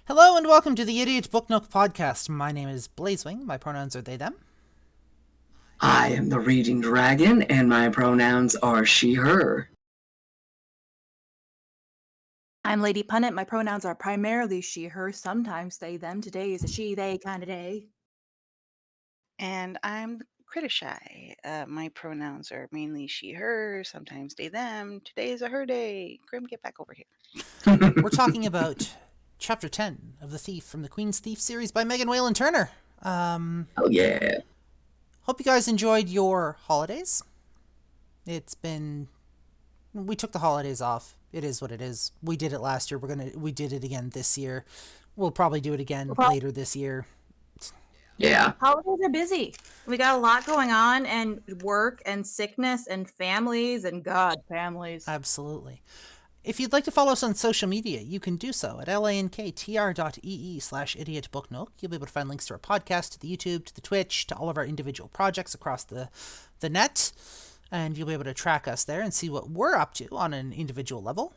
Hello and welcome to the Idiot Book Nook podcast. My name is Blazewing. My pronouns are they, them. I am the Reading Dragon, and my pronouns are she, her. I'm Lady Punnet. My pronouns are primarily she, her, sometimes they, them. Today is a she, they kind of day. And I'm Critichy. My pronouns are mainly she, her, sometimes they, them. Today is a her day. Grim, get back over here. We're talking about Chapter 10 of The Thief from the Queen's Thief series by Megan Whalen Turner. Oh, yeah. Hope you guys enjoyed your holidays. We took the holidays off. It is what it is. We did it last year. We did it again this year. We'll probably do it again later this year. Yeah. Holidays are busy. We got a lot going on, and work and sickness and families and families. Absolutely. If you'd like to follow us on social media, you can do so at lanktr.ee/idiotbooknook. You'll be able to find links to our podcast, to the YouTube, to the Twitch, to all of our individual projects across the net. And you'll be able to track us there and see what we're up to on an individual level.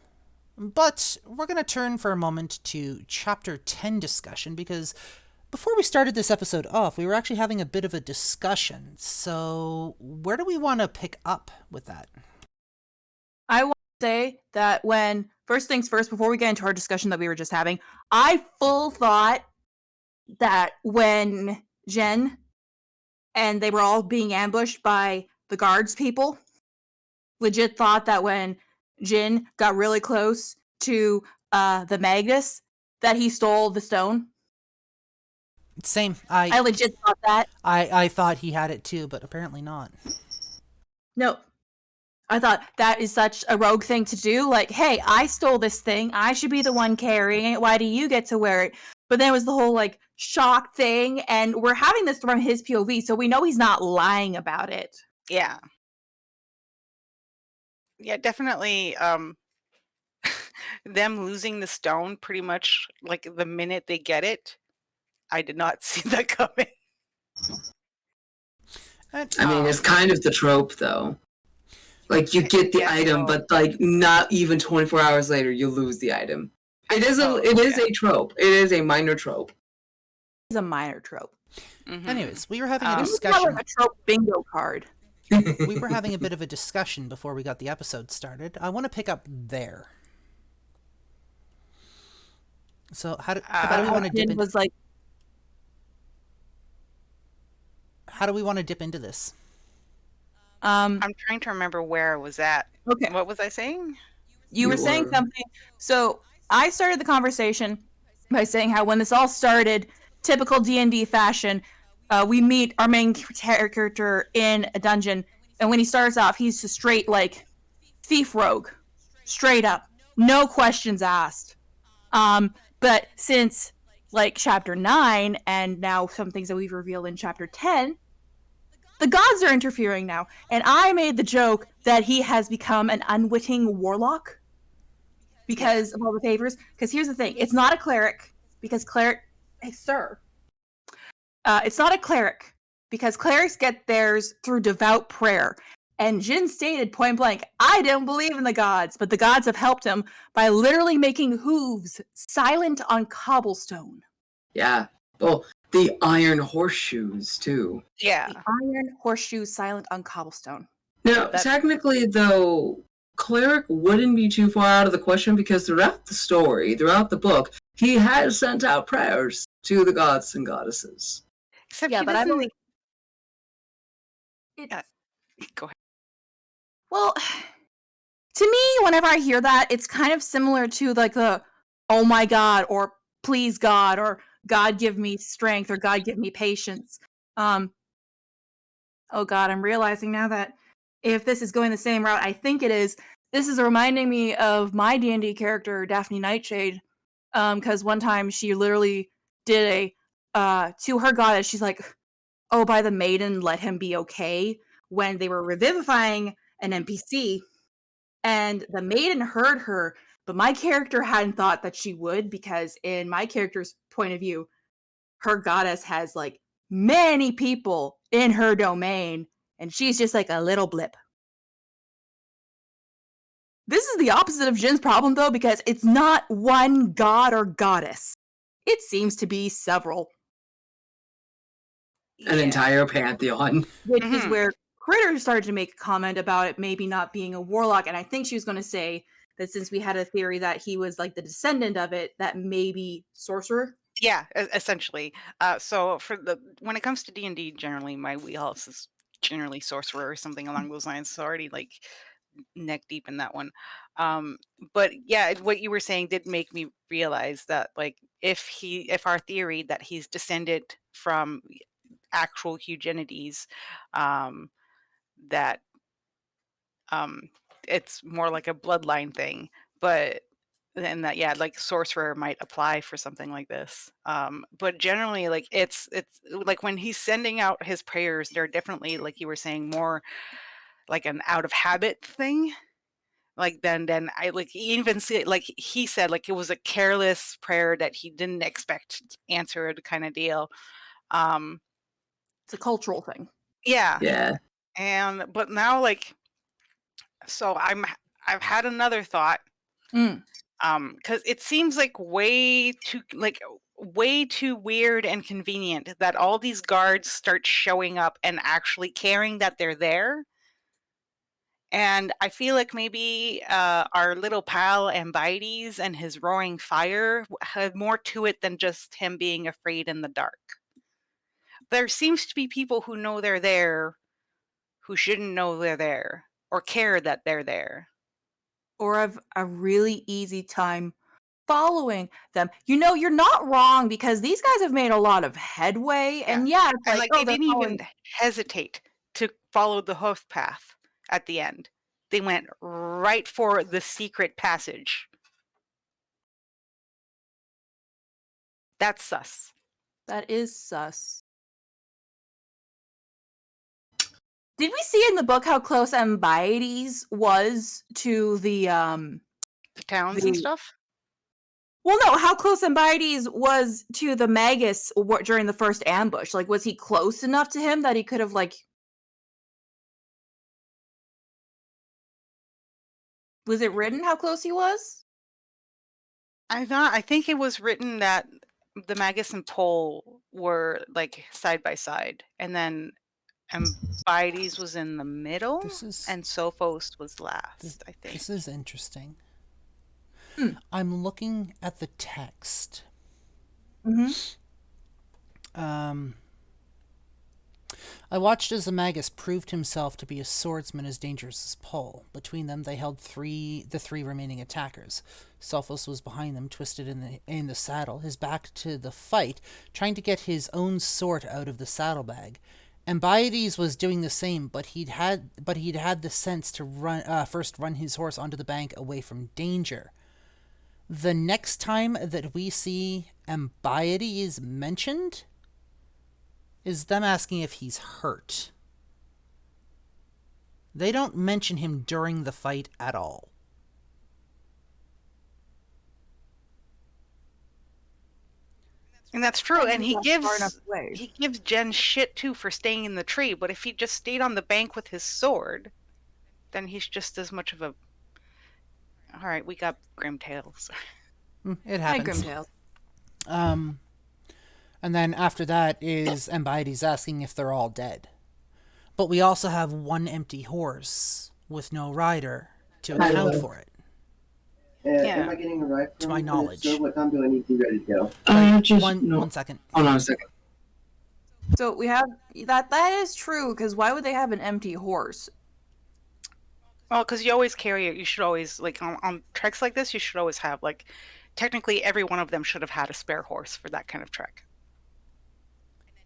But we're going to turn for a moment to Chapter 10 discussion, because before we started this episode off, we were actually having a bit of a discussion. So where do we want to pick up with that? I want to say that first things first, before we get into our discussion that we were just having, I full thought that when Jen and they were all being ambushed by the guards people, legit thought that when Jin got really close to the Magus, that he stole the stone. Same. I legit thought that. I thought he had it too, but apparently not. No. I thought that is such a rogue thing to do. Like, hey, I stole this thing. I should be the one carrying it. Why do you get to wear it? But then it was the whole, like, shock thing. And we're having this from his POV, so we know he's not lying about it. Yeah. Yeah, definitely. Them losing the stone pretty much like the minute they get it. I did not see that coming. I mean, it's kind of the trope, though. Like, you get the item, but, like, not even 24 hours later, you lose the item. It is a trope. It is a minor trope. It's a minor trope. Mm-hmm. Anyways, we were having a discussion. This is like a trope bingo card. We were having a bit of a discussion before we got the episode started. I want to pick up there. So how do we want to dip into? How do we want to dip into this? I'm trying to remember where I was at. Okay. What was I saying? You were saying something. So I started the conversation by saying how when this all started, typical D&D fashion, we meet our main character in a dungeon, and when he starts off, he's just straight, like, thief rogue. Straight up. No questions asked. But since, like, Chapter 9, and now some things that we've revealed in Chapter 10, the gods are interfering now, and I made the joke that he has become an unwitting warlock because of all the favors. Because here's the thing, it's not a cleric, because it's not a cleric, because clerics get theirs through devout prayer. And Jin stated point blank, I don't believe in the gods, but the gods have helped him by literally making hooves silent on cobblestone. Yeah. Well, the iron horseshoes, too. Yeah. The iron horseshoes silent on cobblestone. Now, technically, though, cleric wouldn't be too far out of the question, because throughout the story, throughout the book, he has sent out prayers to the gods and goddesses. Except but I believe. Go ahead. Well, to me, whenever I hear that, it's kind of similar to like the "Oh my God" or "Please God" or "God give me strength" or "God give me patience." Oh God, I'm realizing now that if this is going the same route, I think it is. This is reminding me of my D&D character, Daphne Nightshade, because one time she literally did to her goddess, she's like, "Oh, by the maiden, let him be okay," when they were revivifying an NPC, and the maiden heard her, but my character hadn't thought that she would, because in my character's point of view, her goddess has like many people in her domain, and she's just like a little blip. This is the opposite of Jin's problem, though, because it's not one god or goddess. It seems to be several. An entire pantheon. Which is where Critter started to make a comment about it maybe not being a warlock, and I think she was going to say that since we had a theory that he was like the descendant of it, that maybe sorcerer. Yeah, essentially. So when it comes to D&D, generally my wheelhouse is generally sorcerer or something along those lines. So already like neck deep in that one. But yeah, what you were saying did make me realize that like if our theory that he's descended from actual huge entities, that it's more like a bloodline thing, but then that like sorcerer might apply for something like this. But generally like it's like when he's sending out his prayers, they're definitely, like you were saying, more like an out of habit thing. Like then I like even see, like he said, like it was a careless prayer that he didn't expect answered kind of deal. It's a cultural thing. Yeah. But now like, so I've had another thought. Because it seems like way too weird and convenient that all these guards start showing up and actually caring that they're there. And I feel like maybe our little pal Ambides and his roaring fire had more to it than just him being afraid in the dark. There seems to be people who know they're there who shouldn't know they're there or care that they're there. Or have a really easy time following them. You know, you're not wrong, because these guys have made a lot of headway, and it's And like, they didn't even hesitate to follow the hoof path at the end. They went right for the secret passage. That's sus. That is sus. Did we see in the book how close Ambides was to the towns and stuff? Well, no, how close Ambides was to the Magus during the first ambush. Like, was he close enough to him that he could have, like... Was it written how close he was? I think it was written that the Magus and Pole were, like, side by side. And then Ambides was in the middle, and Sophos was last, I think. This is interesting. I'm looking at the text. I watched as the Magus proved himself to be a swordsman as dangerous as Pole. Between them, they held the three remaining attackers. Sophos was behind them, twisted in the saddle, his back to the fight, trying to get his own sword out of the saddlebag. Ambides was doing the same, but he'd had the sense to first run his horse onto the bank away from danger. The next time that we see Ambides mentioned is them asking if he's hurt. They don't mention him during the fight at all. And that's true, and he gives Jen shit too for staying in the tree, but if he just stayed on the bank with his sword, then he's just as much of a... Alright, we got Grimtails. It happens. Hi, Grimtails. And then after that is Ambides asking if they're all dead. But we also have one empty horse with no rider to account for it. Am I getting a ride from to my knowledge? So what time do I need to be ready to go? One second. Hold on a second. So we have... That is true, because why would they have an empty horse? Well, because you always carry it. You should always, like, on treks like this, you should always have, like... Technically, every one of them should have had a spare horse for that kind of trek.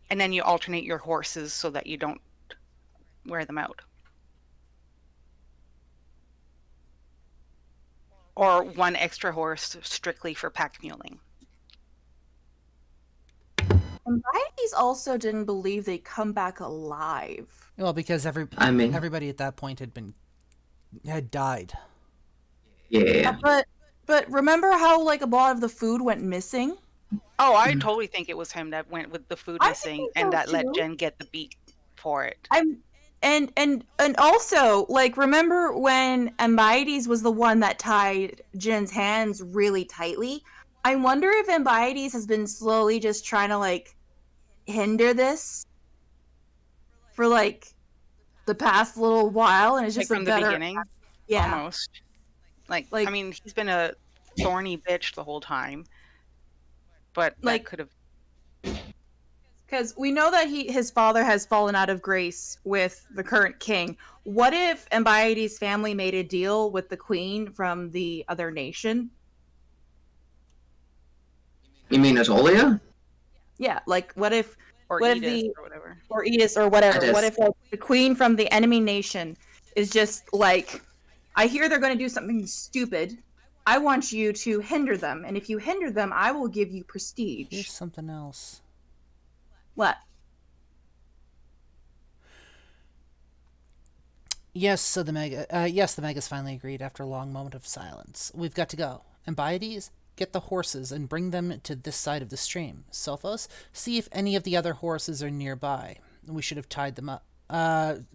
And then you alternate your horses so that you don't wear them out. Or one extra horse strictly for pack muling. Ambides also didn't believe they'd come back alive. Well, because everybody at that point had died. Yeah. But remember how, like, a lot of the food went missing? Oh, I totally think it was him that went with the food missing and that let Jen get the beat for it. And also, like, remember when Ambides was the one that tied Jen's hands really tightly? I wonder if Embiotes has been slowly just trying to like hinder this for like the past little while, and it's just from the beginning, almost. Like, I mean, he's been a thorny bitch the whole time, but like, that could have. Because we know that his father has fallen out of grace with the current king. What if Embiotes' family made a deal with the queen from the other nation? You mean Atolia? Yeah, like what if or Edith or whatever. Or Edith or whatever. Edith. What if the queen from the enemy nation is just like, I hear they're going to do something stupid. I want you to hinder them, and if you hinder them, I will give you prestige. Here's something else. What? Yes, the Magus finally agreed after a long moment of silence. We've got to go. Embiotes, get the horses and bring them to this side of the stream. Sophos, see if any of the other horses are nearby. We should have tied them up.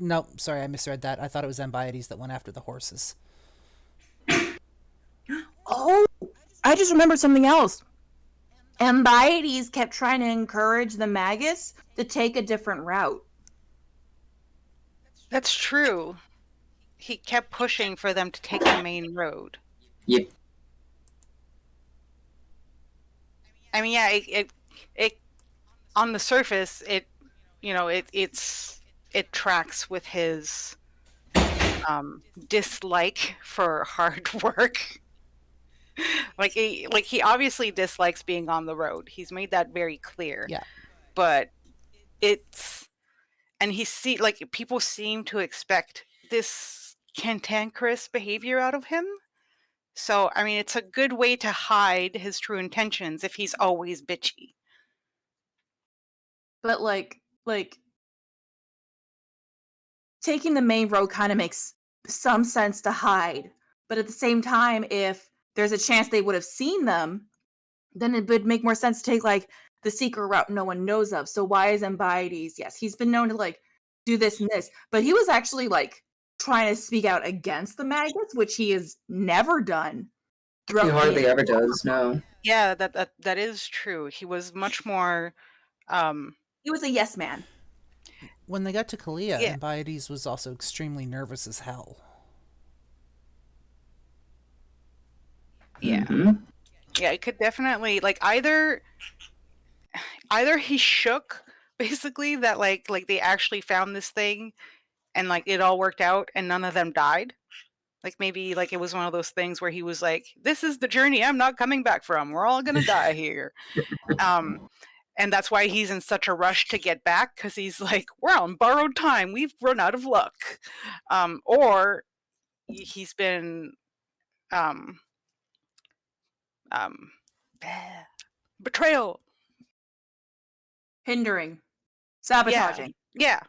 No, sorry, I misread that. I thought it was Embiotes that went after the horses. Oh, I just remembered something else. Embiotes kept trying to encourage the Magus to take a different route. That's true. He kept pushing for them to take the main road. Yep. I mean, yeah, it on the surface, it tracks with his dislike for hard work. Like he obviously dislikes being on the road. He's made that very clear. Yeah. But people seem to expect this cantankerous behavior out of him. So, I mean, it's a good way to hide his true intentions if he's always bitchy. But like taking the main road kind of makes some sense to hide. But at the same time, if there's a chance they would have seen them, then it would make more sense to take like the secret route no one knows of. So why is Embiotes? Yes, he's been known to like do this and this, but he was actually like trying to speak out against the Magus, which he has never done. He hardly ever does. No. Yeah, that is true. He was much more. He was a yes man. When they got to Kalia, Embiotes was also extremely nervous as hell. Yeah. Mm-hmm. Yeah, it could definitely like either he shook basically that like they actually found this thing and like it all worked out and none of them died. Like maybe like it was one of those things where he was like, this is the journey I'm not coming back from. We're all going to die here. And that's why he's in such a rush to get back, because he's like, we're on borrowed time. We've run out of luck. Or he's been betrayal. Hindering. Sabotaging. Yeah.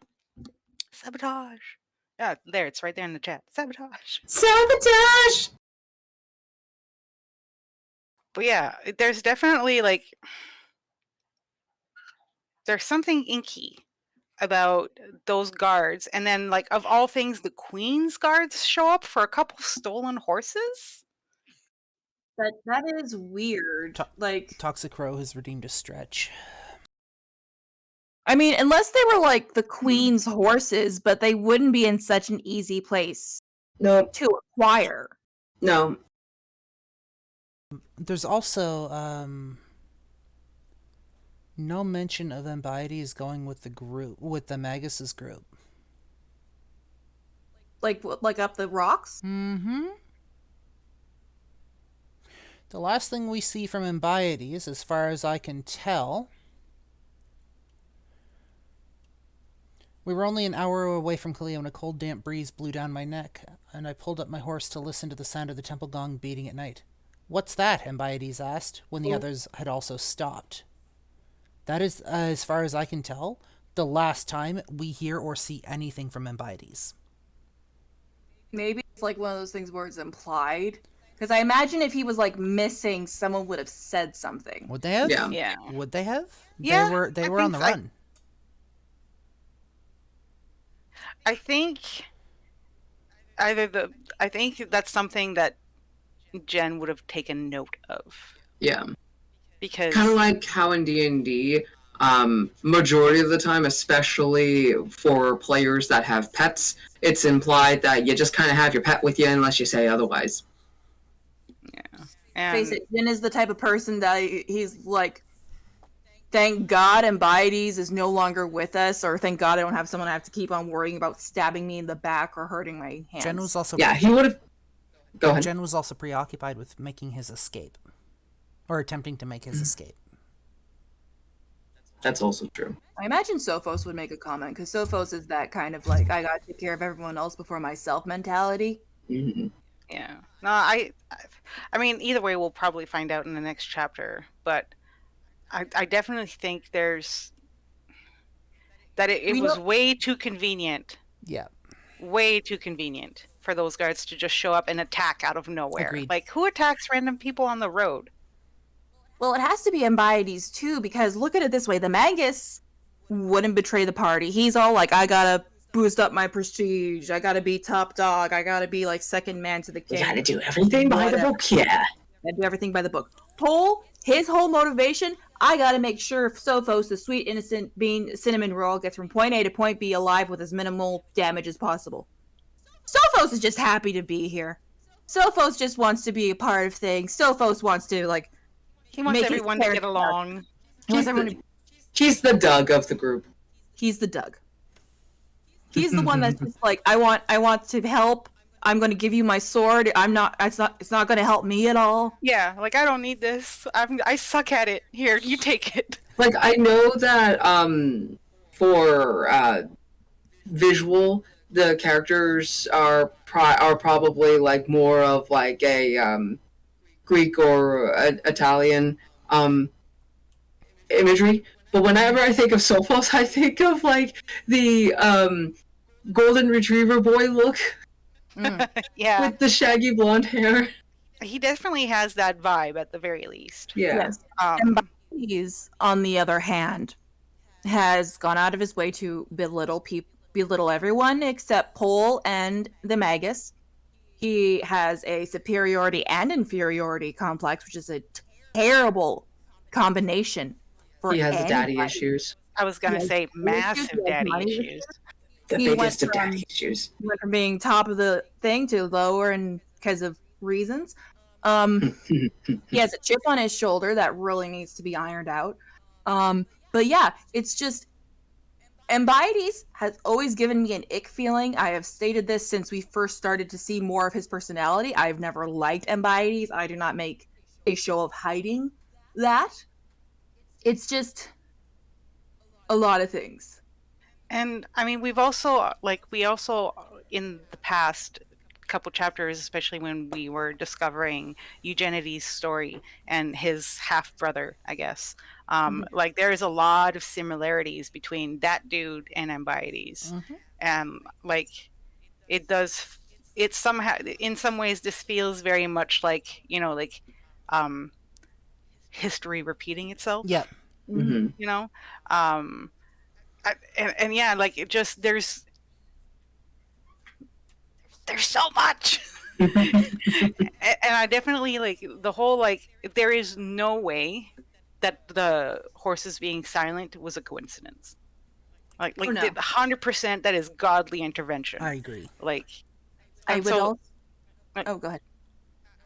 Sabotage. Yeah, there, it's right there in the chat. Sabotage. Sabotage! But yeah, there's definitely like there's something inky about those guards, and then like of all things, the Queen's guards show up for a couple stolen horses. That is weird. Like Toxic Crow has redeemed a stretch. I mean, unless they were like the Queen's horses, but they wouldn't be in such an easy place to acquire. No. There's also no mention of Embiotes going with the Magus's group. Like up the rocks? Mm-hmm. The last thing we see from Embiotes, as far as I can tell, we were only an hour away from Kalia when a cold, damp breeze blew down my neck, and I pulled up my horse to listen to the sound of the temple gong beating at night. What's that? Embiotes asked, when the others had also stopped. That is, as far as I can tell, the last time we hear or see anything from Embiotes. Maybe it's like one of those things where it's implied. Because I imagine if he was like missing, someone would have said something. Would they have? Yeah. Would they have? Yeah. They were on the run. I think I think that's something that Jen would have taken note of. Yeah. because kind of like how in D&D, majority of the time, especially for players that have pets, it's implied that you just kind of have your pet with you unless you say otherwise. Face it, Jin is the type of person that he's like, thank God Embiodes is no longer with us, or thank God I don't have someone I have to keep on worrying about stabbing me in the back or hurting my hands. Jen was also he would have. Go ahead. Jen was also preoccupied with making his escape, or attempting to make his escape. That's also true. I imagine Sophos would make a comment, because Sophos is that kind of like, I gotta take care of everyone else before myself mentality. Mm-hmm. Yeah. No, I mean, either way, we'll probably find out in the next chapter. But I definitely think it was way too convenient. Yeah. Way too convenient for those guards to just show up and attack out of nowhere. Agreed. Like, who attacks random people on the road? Well, it has to be Embiodes too, because look at it this way: the Magus wouldn't betray the party. He's all like, I gotta boost up my prestige, I gotta be top dog, I gotta be like second man to the king. You gotta do everything by the book, yeah. I do everything by the book. Pole, his whole motivation, I gotta make sure Sophos, the sweet innocent bean cinnamon roll, gets from point A to point B alive with as minimal damage as possible. Sophos is just happy to be here. Sophos just wants to be a part of things. Sophos wants to, like, he wants make everyone to get along. He's the Doug of the group. He's the Doug. He's the one that's just like, I want to help. I'm going to give you my sword. It's not going to help me at all. Yeah, like, I don't need this. I suck at it. Here, you take it. Like, I know that for visual, the characters are probably like more of like a Greek or Italian imagery. But whenever I think of Sophos, I think of like the golden retriever boy look. Yeah. With the shaggy blonde hair. He definitely has that vibe at the very least. Yeah. Yes. Embiodes, on the other hand, has gone out of his way to belittle everyone except Pole and the Magus. He has a superiority and inferiority complex, which is a terrible combination. He has daddy issues. I was going to say massive daddy issues. The biggest of daddy issues. He went from being top of the thing to lower, and because of reasons. He has a chip on his shoulder that really needs to be ironed out. But yeah, it's just, Embiodes has always given me an ick feeling. I have stated this since we first started to see more of his personality. I've never liked Embiodes. I do not make a show of hiding that. It's just a lot of things. And I mean, we also in the past couple chapters, especially when we were discovering Eugenides' story and his half brother, I guess, like, there is a lot of similarities between that dude and Embiodes. And like, it somehow, in some ways, this feels very much like, like history repeating itself. Yeah. Mm-hmm. And yeah, like, it just, there's so much. And I definitely, like, the whole, like, there is no way that the horses being silent was a coincidence. Like, 100% that is godly intervention. I agree. Like, I would also... Oh, go ahead.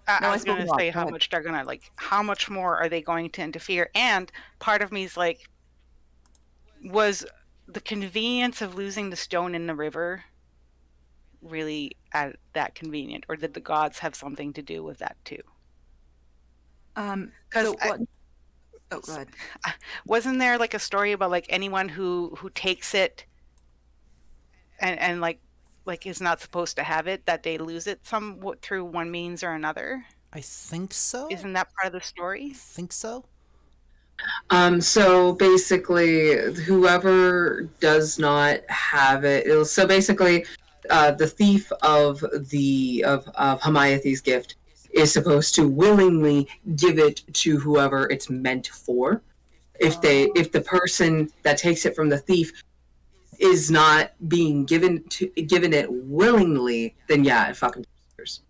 I was going to say how much they're going to, like, how much more are they going to interfere? And part of me is like, was the convenience of losing the stone in the river really that convenient, or did the gods have something to do with that too? Because go ahead. Wasn't there like a story about like anyone who takes it and like is not supposed to have it, that they lose it through one means or another? I think so. Isn't that part of the story? I think so. So basically, whoever does not have it, so basically, the thief of Hamayathe's gift is supposed to willingly give it to whoever it's meant for. If the person that takes it from the thief is not being given it willingly, then yeah, it fucking disappears.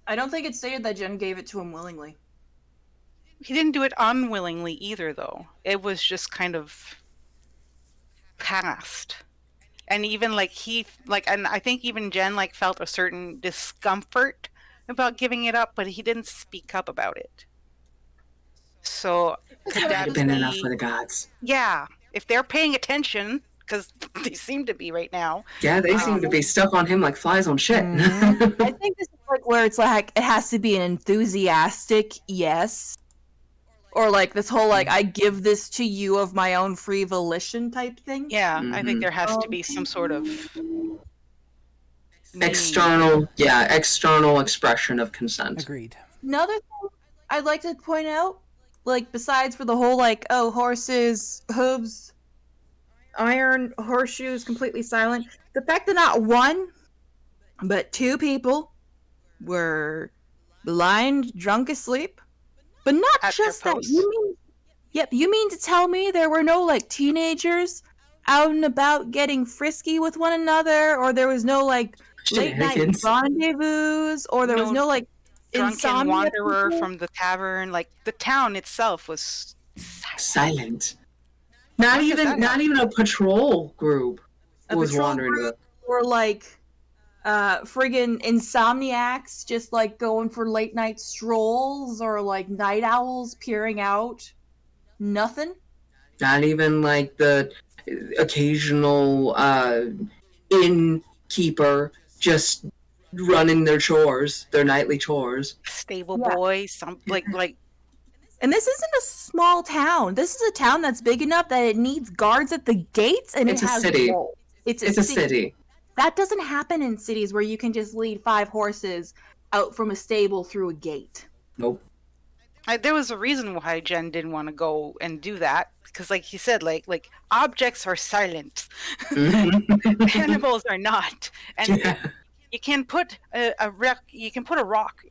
I don't think it's stated that Jen gave it to him willingly. He didn't do it unwillingly either, though. It was just kind of past. And even and I think even Jen felt a certain discomfort about giving it up, but he didn't speak up about it. So could That that have been be enough for the gods. Yeah, if they're paying attention, because they seem to be right now. Yeah, they seem to be stuck on him like flies on shit. I think this is where it's it has to be an enthusiastic yes. Or this whole I give this to you of my own free volition type thing. Yeah, I think there has to be some sort of external expression of consent. Agreed. Another thing I'd like to point out, besides for the whole horses, hooves, iron, horseshoes, completely silent, the fact that not one, but two people were blind, drunk, asleep. But not At just their that. post. You mean to tell me there were no teenagers out and about getting frisky with one another, or there was no late night rendezvous, or there was no drunken insomnia wanderer people? from the tavern. The town itself was Silent. Not even a patrol group was wandering. Or friggin' insomniacs just going for late night strolls, or night owls peering out. Nothing. Not even the occasional innkeeper just running their nightly chores. Stable boy, And this isn't a small town. This is a town that's big enough that it needs guards at the gates, and It's it a has city. walls. It's a city. That doesn't happen in cities where you can just lead 5 horses out from a stable through a gate. Nope. There was a reason why Jen didn't want to go and do that, because he said, objects are silent, animals are not, and you can put a rock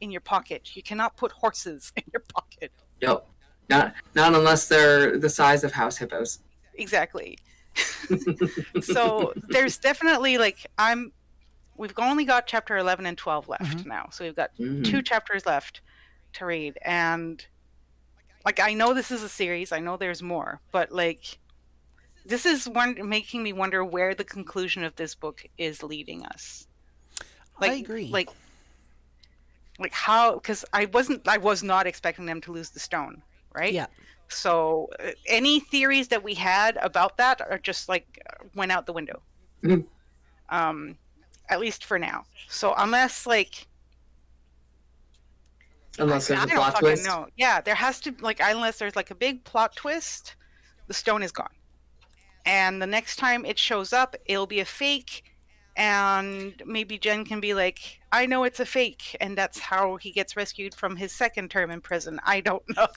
in your pocket. You cannot put horses in your pocket. Yep. Not unless they're the size of house hippos. Exactly. So there's definitely we've only got chapter 11 and 12 left now, so we've got 2 chapters left to read, and I know this is a series, I know there's more, but this is making me wonder where the conclusion of this book is leading us. I agree. How, because I was not expecting them to lose the stone, right? Yeah. So any theories that we had about that are just went out the window. At least for now. So unless there's a I don't plot fucking twist. know. Yeah, there has to unless there's a big plot twist, the stone is gone. And the next time it shows up, it'll be a fake, and maybe Jen can be I know it's a fake, and that's how he gets rescued from his second term in prison. I don't know.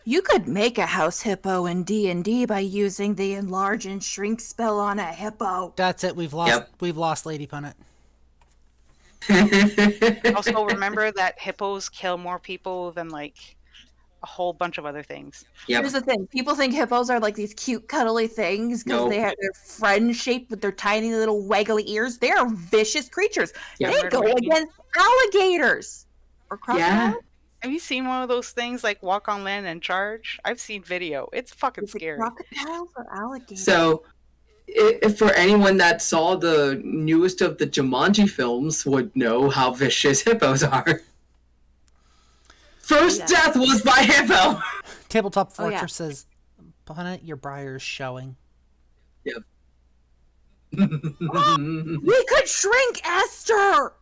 You could make a house hippo in D&D by using the enlarge and shrink spell on a hippo. That's it. We've lost Lady Punnet. Also, remember that hippos kill more people than a whole bunch of other things. Yep. Here's the thing. People think hippos are these cute, cuddly things because they're friend-shaped with their tiny little waggly ears. They are vicious creatures. Yep. They go against alligators or crocodiles. Yeah. Have you seen one of those things walk on land and charge? I've seen video. It's fucking scary. Crocodiles or alligators? So, if for anyone that saw the newest of the Jumanji films would know how vicious hippos are. First death was by hippo. Tabletop Fortress says, Punnet, your briar's showing. Yep. We could shrink Esther!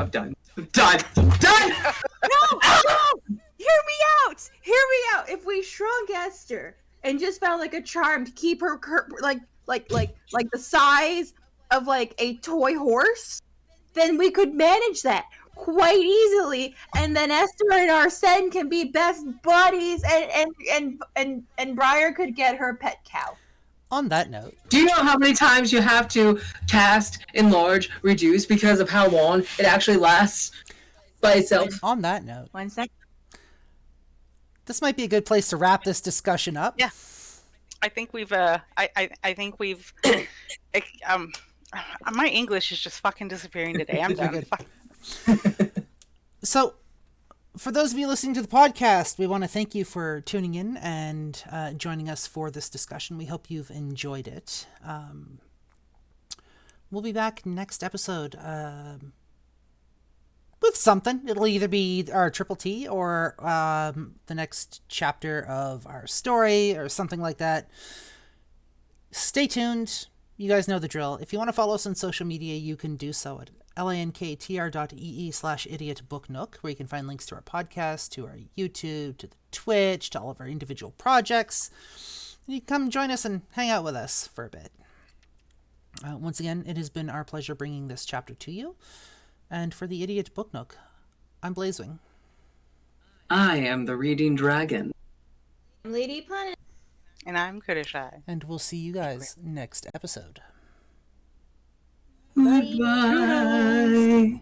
I'm done. Done! No! Hear me out! If we shrunk Esther and just found a charm to keep her like the size of a toy horse, then we could manage that quite easily, and then Esther and Arsene can be best buddies, and Briar could get her pet cow. On that note, do you know how many times you have to cast, enlarge, reduce because of how long it actually lasts by itself? On that note, 1 sec. This might be a good place to wrap this discussion up. Yeah, I think we've. I think we've. My English is just fucking disappearing today. I'm done. So, for those of you listening to the podcast, we want to thank you for tuning in and joining us for this discussion. We hope you've enjoyed it. We'll be back next episode with something. It'll either be our Triple T or the next chapter of our story or something like that. Stay tuned. You guys know the drill. If you want to follow us on social media, you can do so at lanktr.ee/Idiot Book Nook, where you can find links to our podcast, to our YouTube, to the Twitch, to all of our individual projects. And you can come join us and hang out with us for a bit. Once again, it has been our pleasure bringing this chapter to you. And for the Idiot Book Nook, I'm Blazewing. I am the Reading Dragon. I'm Lady Planet. And I'm Kudashai. And we'll see you guys next episode. Goodbye.